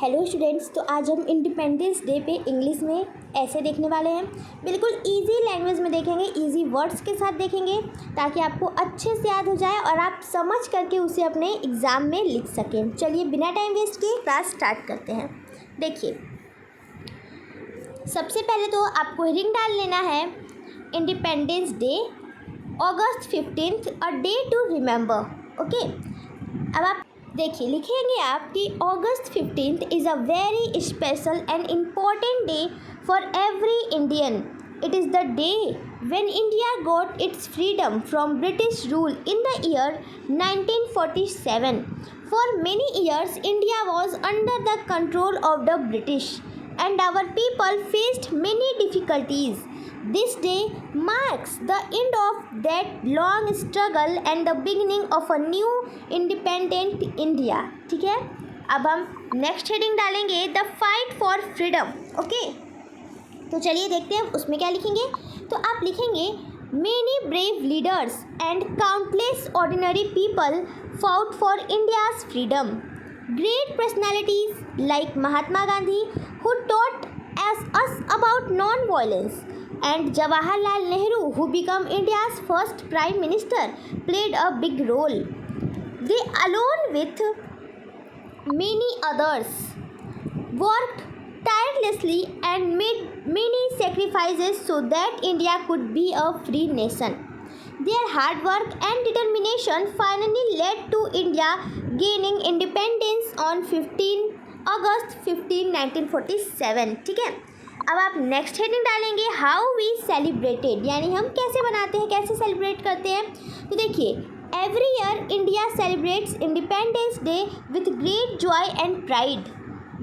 Hello students, तो आज हम इंडिपेंडेंस डे पे इंग्लिश में ऐसे देखने वाले हैं। बिल्कुल इजी लैंग्वेज में देखेंगे, इजी वर्ड्स के साथ देखेंगे ताकि आपको अच्छे से याद हो जाए और आप समझ करके उसे अपने एग्ज़ाम में लिख सकें। चलिए बिना टाइम वेस्ट किए क्लास स्टार्ट करते हैं। देखिए, सबसे पहले तो आपको हेडिंग डाल लेना है Independence Day August 15 a day to remember. Okay, अब आप देखिए लिखेंगे आप कि August 15 is a very special and important day for every Indian. It is the day when India got its freedom from British rule in the year 1947. For many years, India was under the control of the British, and our people faced many difficulties. This day marks the end of that long struggle and the beginning of a new independent India. ठीक है, अब हम next heading डालेंगे the fight for freedom. Okay, तो चलिए देखते हैं उसमें क्या लिखेंगे. तो आप लिखेंगे many brave leaders and countless ordinary people fought for India's freedom. Great personalities like Mahatma Gandhi who taught us about non-violence and Jawaharlal Nehru who became India's first prime minister played a big role. They along with many others worked tirelessly and made many sacrifices so that India could be a free nation. Their hard work and determination finally led to India gaining independence on 15 अगस्त 15, 1947. ठीक है, अब आप next heading डालेंगे how we celebrated, यानी हम कैसे बनाते हैं, कैसे सेलिब्रेट करते हैं. तो देखिए, every year India celebrates Independence Day with great joy and pride.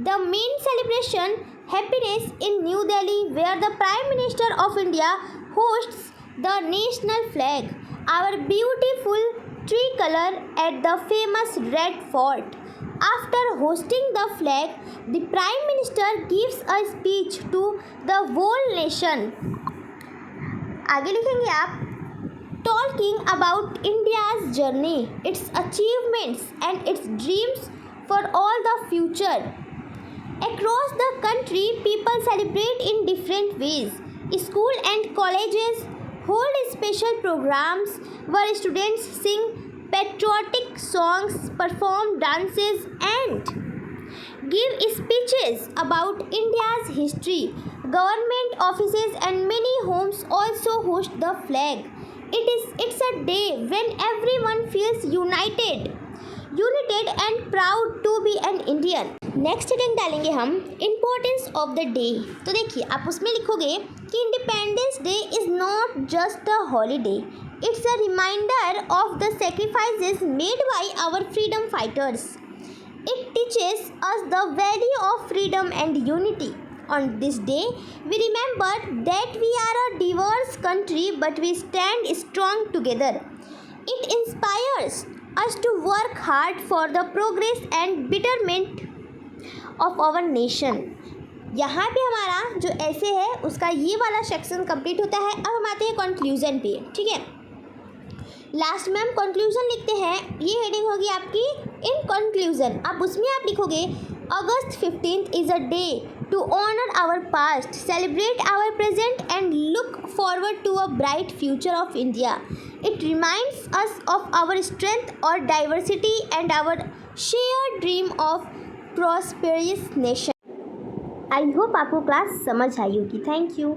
The main celebration happiness in New Delhi where the prime minister of India hosts the national flag, our beautiful tricolor at the famous Red Fort. After hosting the flag, the Prime Minister gives a speech to the whole nation. आगे लिखेंगे आप talking about India's journey, its achievements and its dreams for all the future. Across the country, people celebrate in different ways. School and colleges hold special programs where students sing patriotic songs, perform dances and give speeches about India's history. Government offices and many homes also host the flag. It's a day when everyone feels united and proud to be an Indian. Next heading डालेंगे हम importance of the day. तो देखिए, आप उसमें लिखोगे कि Independence Day is not just a holiday, it's a reminder of the sacrifices made by our freedom fighters. It teaches us the value of freedom and unity. On this day, we remember that we are a diverse country but we stand strong together. It inspires us to work hard for the progress and betterment of our nation. यहाँ पे हमारा जो ऐसे है उसका ये वाला section complete होता है. अब हम आते हैं कंक्लूजन पे. ठीक है, लास्ट में हम कंक्लूजन लिखते हैं. ये हेडिंग होगी आपकी इन कंक्लूजन. अब उसमें आप लिखोगे अगस्त 15 is a day to honor our past, celebrate our present and look forward to a bright future of India. It reminds us of our strength or diversity and our shared dream of prosperous nation. I hope आपको class समझ आई होगी. Thank you.